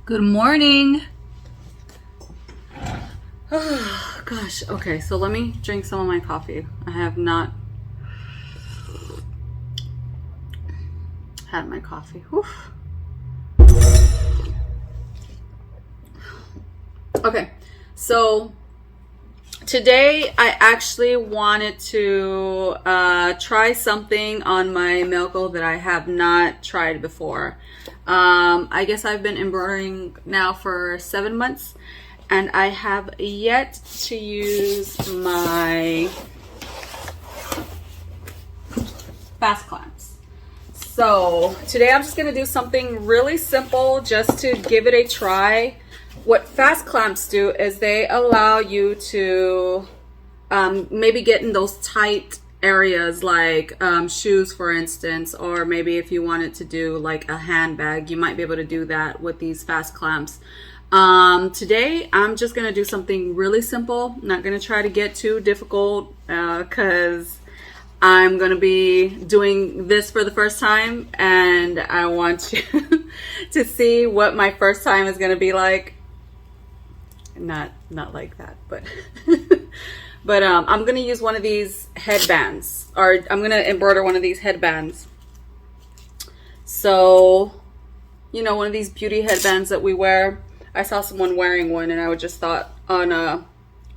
Good morning. Oh, gosh. Okay, so let me drink some of my coffee. I have not had my coffee. Whew. Okay, so today I actually wanted to try something on my Melco that I have not tried before. I guess I've been embroidering now for 7 months, and I have yet to use my fast clamps. So today I'm just gonna do something really simple just to give it a try. What fast clamps do is they allow you to maybe get in those tight areas like shoes, for instance, or maybe if you wanted to do like a handbag, you might be able to do that with these fast clamps. Today I'm just gonna do something really simple. I'm not gonna try to get too difficult because I'm gonna be doing this for the first time, and I want you to see what my first time is gonna be like. Not like that, but but I'm gonna use one of these headbands, or I'm gonna embroider one of these headbands. So, you know, one of these beauty headbands that we wear. I saw someone wearing one, and I just thought on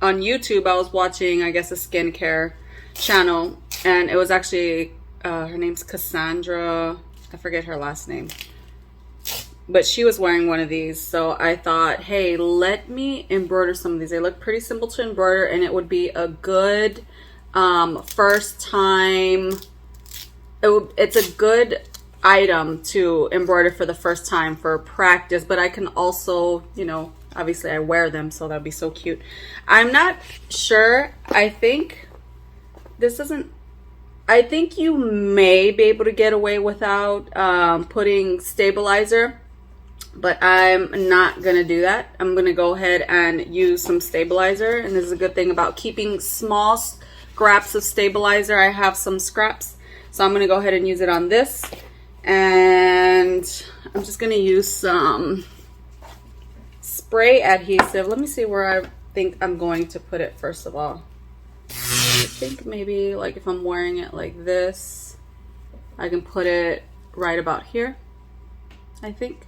YouTube I was watching, I guess, a skincare channel, and it was actually her name's Cassandra. I forget her last name. But she was wearing one of these, so I thought, hey, let me embroider some of these. They look pretty simple to embroider, and it would be a good first time. It's a good item to embroider for the first time for practice, but I can also, you know, obviously I wear them, so that'd be so cute. I'm not sure. I think you may be able to get away without putting stabilizer. But I'm not going to do that. I'm going to go ahead and use some stabilizer. And this is a good thing about keeping small scraps of stabilizer. I have some scraps. So I'm going to go ahead and use it on this. And I'm just going to use some spray adhesive. Let me see where I think I'm going to put it first of all. I think maybe like if I'm wearing it like this, I can put it right about here, I think.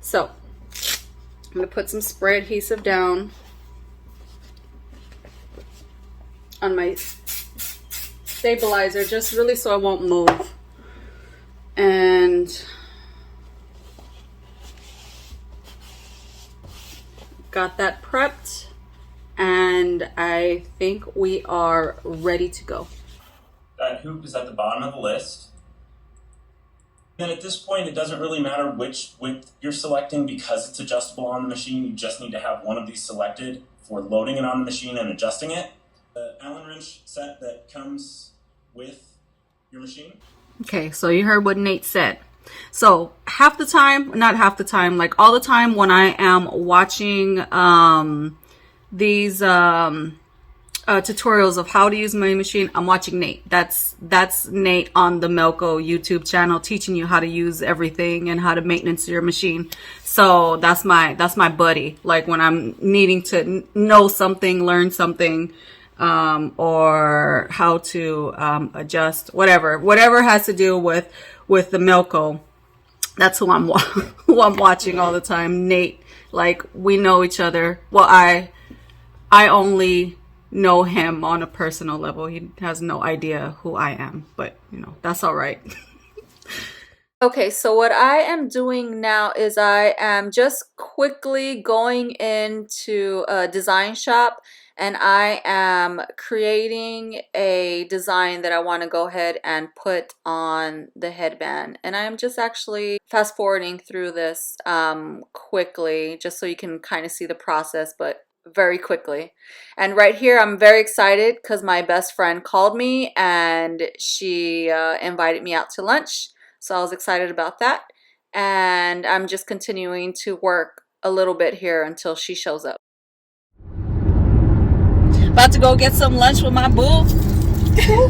So I'm going to put some spray adhesive down on my stabilizer, just really so I won't move. And got that prepped, and I think we are ready to go. That hoop is at the bottom of the list. Then at this point, it doesn't really matter which width you're selecting because it's adjustable on the machine. You just need to have one of these selected for loading it on the machine and adjusting it. The Allen wrench set that comes with your machine. Okay, so you heard what Nate said. So half the time, not half the time, like all the time when I am watching these tutorials of how to use my machine, I'm watching Nate. That's Nate on the Melco YouTube channel, teaching you how to use everything and how to maintenance your machine. So that's my buddy. Like when I'm needing to know something, learn something, or how to adjust, whatever has to do with the Melco. That's who I'm watching all the time. Nate. Like we know each other. Well, I only know him on a personal level. He has no idea who I am, but you know, that's all right. Okay, so what I am doing now is I am just quickly going into a design shop, and I am creating a design that I want to go ahead and put on the headband. And I'm just actually fast forwarding through this quickly just so you can kind of see the process, but very quickly. And right here I'm very excited because my best friend called me and she invited me out to lunch, so I was excited about that, and I'm just continuing to work a little bit here until she shows up. About to go get some lunch with my boo. Her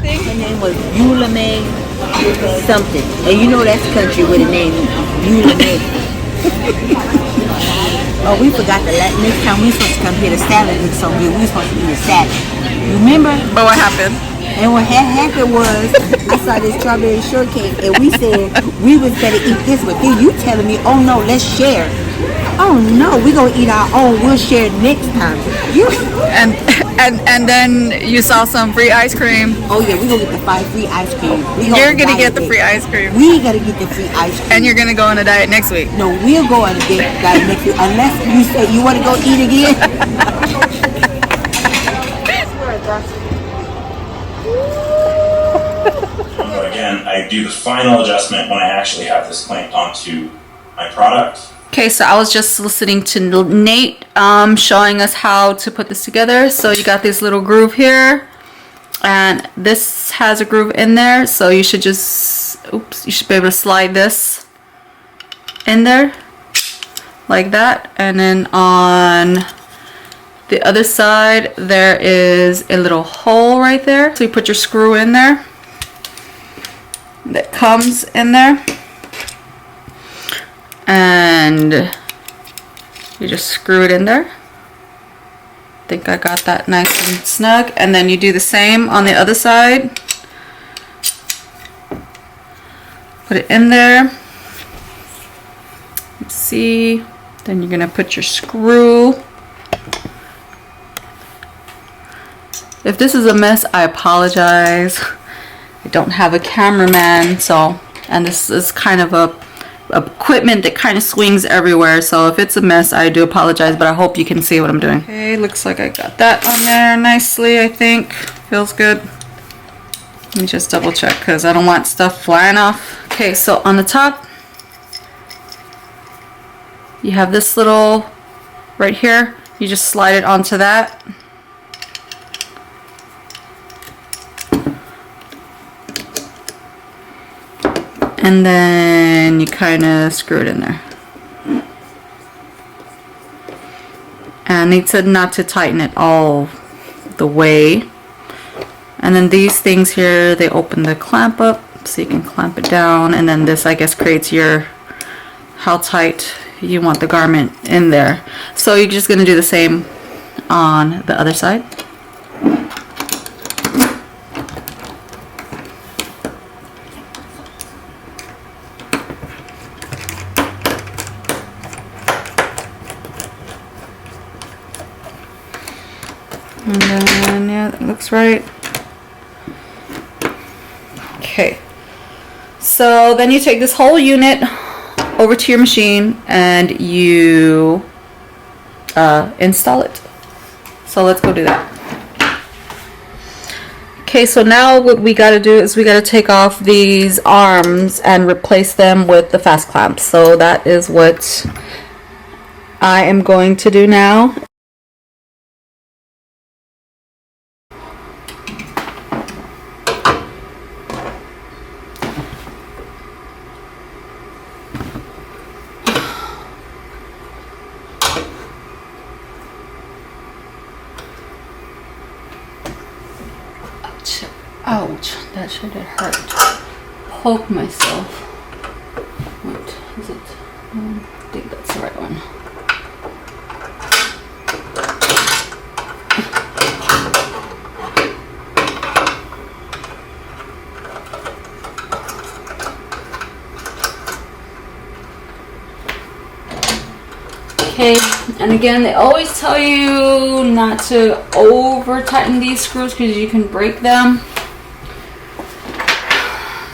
name was Eula May something. And you know that's country with a name Eula May. Oh, we forgot to let next time we supposed to come here. The salad looks so good. We supposed to eat a salad. Remember? But what happened? And what had happened was I saw this strawberry shortcake and we said we was better eat this, but then you telling me, oh no, let's share. Oh no, we gonna eat our own. We'll share next time. You And then you saw some free ice cream. Oh yeah, we gonna get the free ice cream. You're gonna get the free ice cream. We gotta get the free ice cream. And you're gonna go on a diet next week. No, we'll go on a diet next week unless you say you want to go eat again. So again, I do the final adjustment when I actually have this clamped onto my product. Okay, so I was just listening to Nate showing us how to put this together. So you got this little groove here, and this has a groove in there. So you should just, you should be able to slide this in there like that. And then on the other side, there is a little hole right there. So you put your screw in there. That comes in there. And you just screw it in there. I think I got that nice and snug. And then you do the same on the other side. Put it in there. Let's see. Then you're gonna put your screw. If this is a mess, I apologize. I don't have a cameraman, so, and this is kind of a equipment that kind of swings everywhere, so if it's a mess, I do apologize, but I hope you can see what I'm doing. Okay, looks like I got that on there nicely. I think feels good. Let me just double check because I don't want stuff flying off. Okay, so on the top you have this little right here. You just slide it onto that. And then you kind of screw it in there. And need to not to tighten it all the way. And then these things here, they open the clamp up so you can clamp it down. And then this, I guess, creates your how tight you want the garment in there. So you're just going to do the same on the other side. And then, yeah, that looks right. Okay. So then you take this whole unit over to your machine and you install it. So let's go do that. Okay, so now what we got to do is we got to take off these arms and replace them with the fast clamps. So that is what I am going to do now. Ouch, that should have hurt. Poke myself. What is it? I think that's the right one. Okay, and again, they always tell you not to over tighten these screws because you can break them.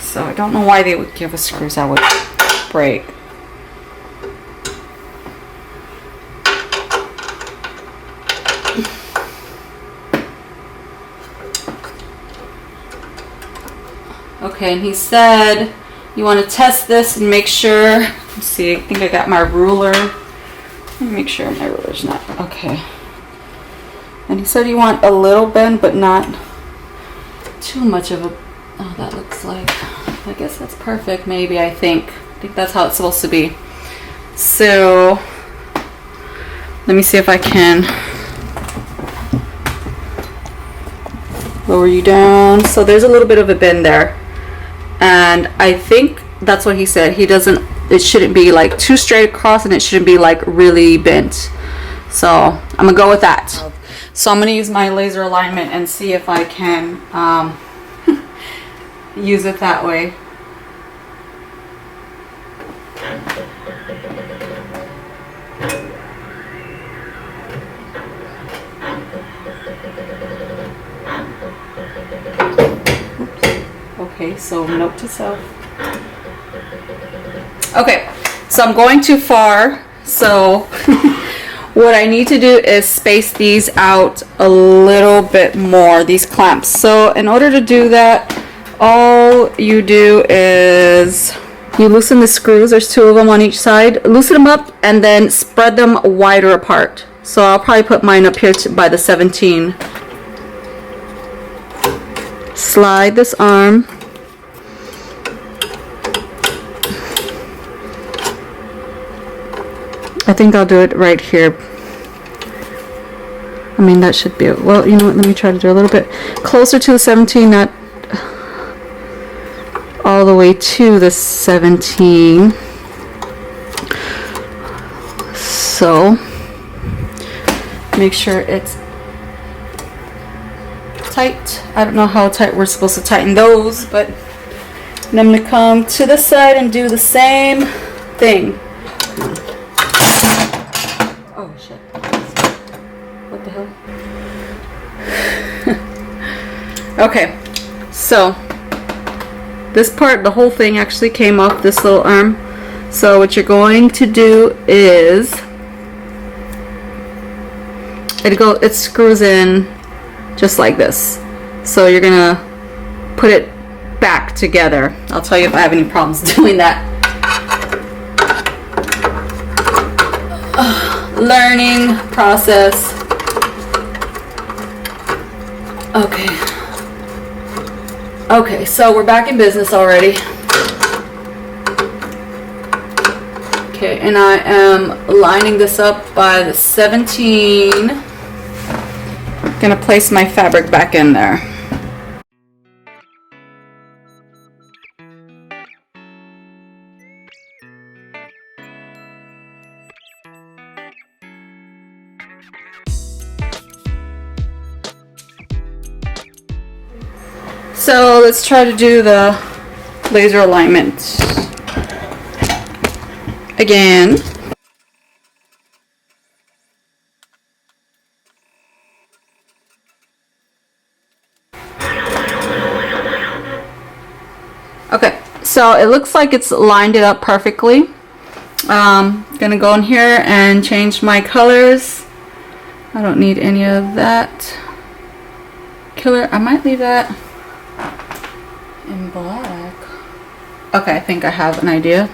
So I don't know why they would give us screws that would break. Okay, and he said you want to test this and make sure. Let's see, I think I got my ruler. Let me make sure my ruler's not okay. And he said you want a little bend, but not too much of a. Oh, that looks like. I guess that's perfect. Maybe I think that's how it's supposed to be. So let me see if I can lower you down. So there's a little bit of a bend there, and I think that's what he said. He doesn't it shouldn't be like too straight across, and it shouldn't be like really bent. So I'm gonna go with that. So I'm gonna use my laser alignment and see if I can use it that way. Okay, so note to self. Okay, so I'm going too far, so what I need to do is space these out a little bit more, these clamps. So in order to do that, all you do is you loosen the screws. There's 2 of them on each side. Loosen them up and then spread them wider apart. So I'll probably put mine up here by the 17. Slide this arm. I think I'll do it right here. I mean, that should be, well, you know what, let me try to do a little bit closer to the 17, not all the way to the 17. So, make sure it's tight. I don't know how tight we're supposed to tighten those, but then I'm going to come to the side and do the same thing. Oh shit. What the hell? Okay, so this part, the whole thing actually came off this little arm. So what you're going to do is it screws in just like this. So you're gonna put it back together. I'll tell you if I have any problems doing that. Learning process. Okay, so we're back in business already. Okay, and I am lining this up by the 17. Gonna place my fabric back in there. So let's try to do the laser alignment again. Okay, so it looks like it's lined it up perfectly. Gonna go in here and change my colors. I don't need any of that. Killer, I might leave that in black. Okay, I think I have an idea.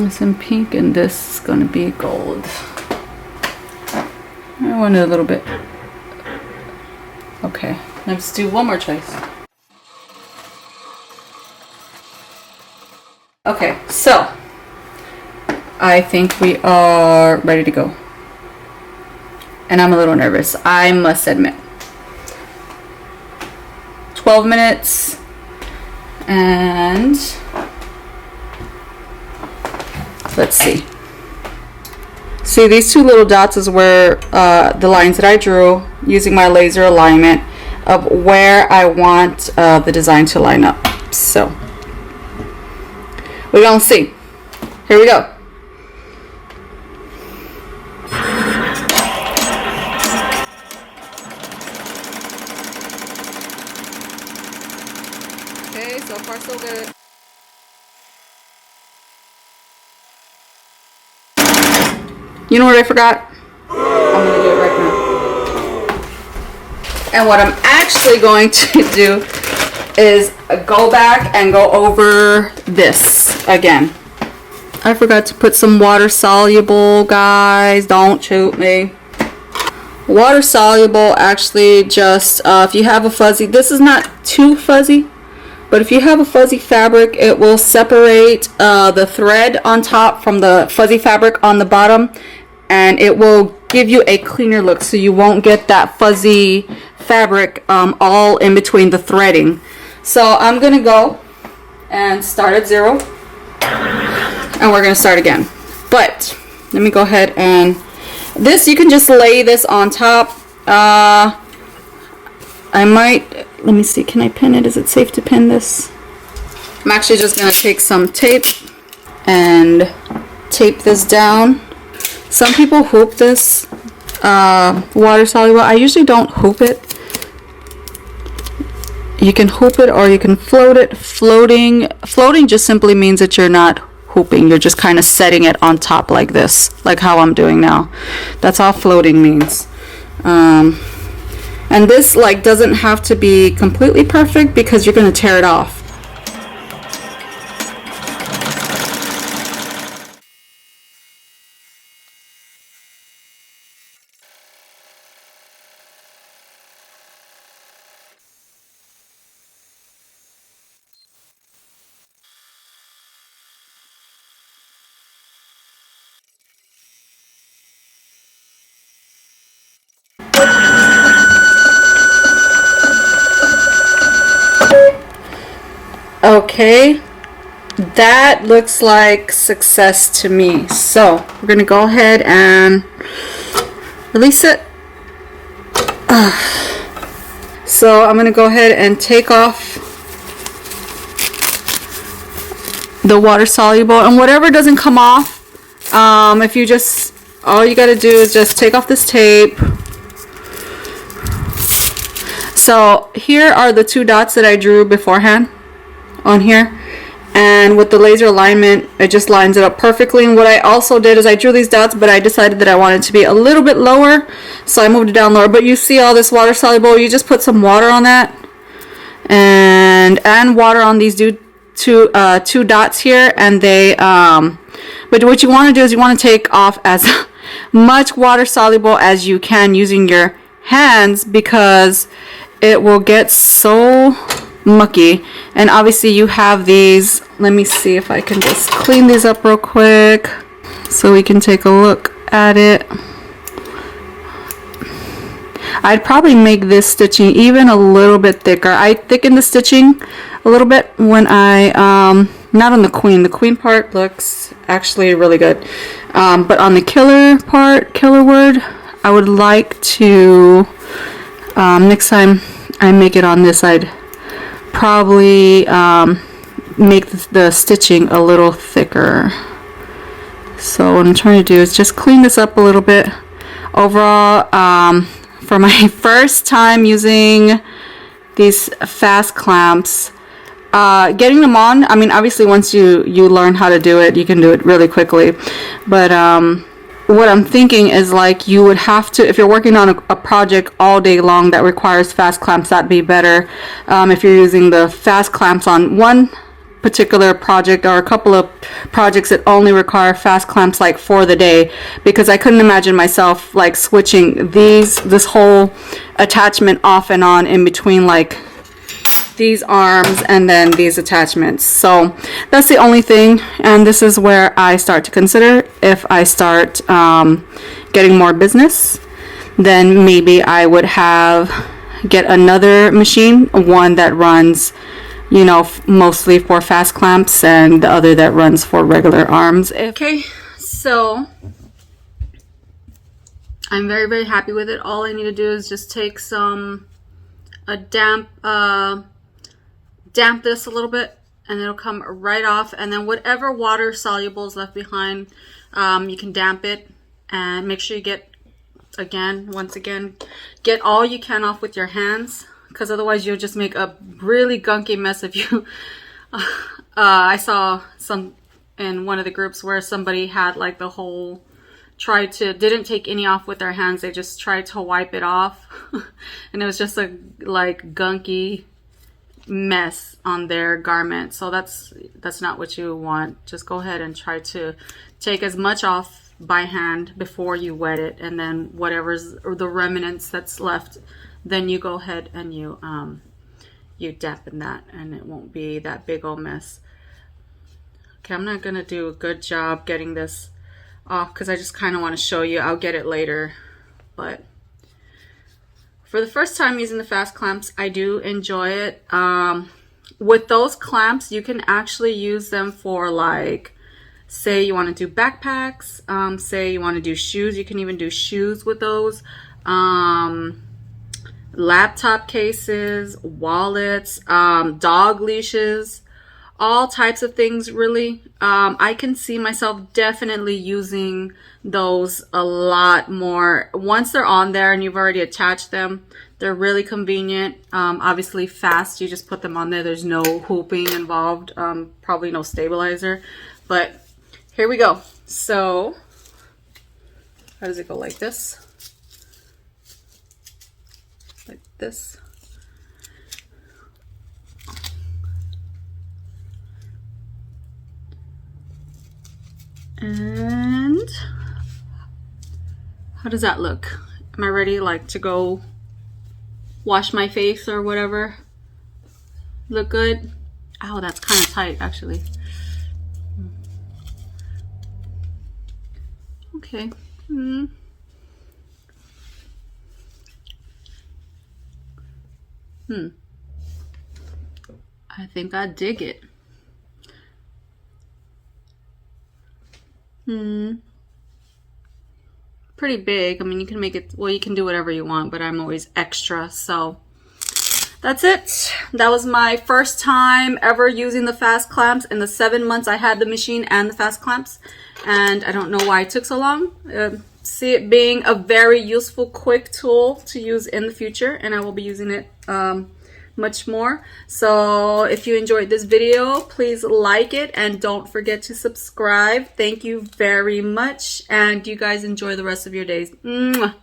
Some pink, and this is gonna be gold. I want it a little bit. Okay, let's do one more choice. Okay, so I think we are ready to go. And I'm a little nervous, I must admit. 12 minutes. And let's see. See, these 2 little dots is where the lines that I drew using my laser alignment of where I want the design to line up. So we're gonna see. Here we go. Okay, so far so good. You know what I forgot? I'm gonna do it right now. And what I'm actually going to do is go back and go over this again. I forgot to put some water soluble, guys. Don't shoot me. Water soluble, actually, just if you have a fuzzy, this is not too fuzzy, but if you have a fuzzy fabric, it will separate the thread on top from the fuzzy fabric on the bottom, and it will give you a cleaner look, so you won't get that fuzzy fabric all in between the threading. So I'm gonna go and start at 0. and we're gonna start again. But let me go ahead and this, you can just lay this on top. I might, let me see, can I pin it? Is it safe to pin this? I'm actually just gonna take some tape and tape this down. Some people hoop this water soluble. I usually don't hoop it. You can hoop it or you can float it. Floating just simply means that you're not hooping. You're just kind of setting it on top like this, like how I'm doing now. That's all floating means. And this like doesn't have to be completely perfect because you're going to tear it off. Okay, that looks like success to me. So we're gonna go ahead and release it. So I'm gonna go ahead and take off the water soluble, and whatever doesn't come off, if you just, all you gotta do is just take off this tape. So here are the 2 dots that I drew beforehand on here, and with the laser alignment it just lines it up perfectly. And what I also did is I drew these dots, but I decided that I wanted it to be a little bit lower, so I moved it down lower. But you see all this water soluble, you just put some water on that and water on these two dots here, and they but what you want to do is you want to take off as much water soluble as you can using your hands, because it will get so mucky. And obviously you have these, let me see if I can just clean these up real quick so we can take a look at it. I'd probably make this stitching even a little bit thicker. I thicken the stitching a little bit when I not on the queen part looks actually really good, but on the killer part, killer word, I would like to next time I make it on this, I'd probably make the stitching a little thicker. So what I'm trying to do is just clean this up a little bit. Overall, for my first time using these fast clamps, getting them on, I mean obviously once you learn how to do it, you can do it really quickly, but what I'm thinking is, like, you would have to, if you're working on a project all day long that requires fast clamps, that'd be better. If you're using the fast clamps on one particular project or a couple of projects that only require fast clamps like for the day, because I couldn't imagine myself like switching this whole attachment off and on in between like these arms and then these attachments. So that's the only thing, and this is where I start to consider if I start getting more business, then maybe I would get another machine, one that runs, you know, mostly for fast clamps, and the other that runs for regular arms. Okay, so I'm very, very happy with it. All I need to do is just take damp this a little bit, and it'll come right off. And then whatever water soluble is left behind, you can damp it, and make sure you get all you can off with your hands, because otherwise you'll just make a really gunky mess if you I saw some in one of the groups where somebody had like the whole didn't take any off with their hands, they just tried to wipe it off and it was just a like gunky mess on their garment. So that's not what you want. Just go ahead and try to take as much off by hand before you wet it, and then whatever's or the remnants that's left, then you go ahead and you dampen that, and it won't be that big old mess. Okay, I'm not gonna do a good job getting this off because I just kind of want to show you. I'll get it later, but for the first time using the fast clamps, I do enjoy it. With those clamps, you can actually use them for like Say you want to do backpacks, say you want to do shoes, you can even do shoes with those. Laptop cases, wallets, dog leashes, all types of things really. I can see myself definitely using those a lot more. Once they're on there and you've already attached them, they're really convenient. Obviously fast, you just put them on there. There's no hooping involved, probably no stabilizer, but here we go. So how does it go? Like this? Like this. And how does that look? Am I ready like to go wash my face or whatever? Look good? Oh, that's kind of tight actually. Okay. I think I dig it. Pretty big. I mean, you can make it, well, you can do whatever you want, but I'm always extra. So that's it. That was my first time ever using the fast clamps in the 7 months I had the machine and the fast clamps. And I don't know why it took so long. See it being a very useful, quick tool to use in the future, and I will be using it much more. So if you enjoyed this video, please like it and don't forget to subscribe. Thank you very much, and you guys enjoy the rest of your days. Mwah.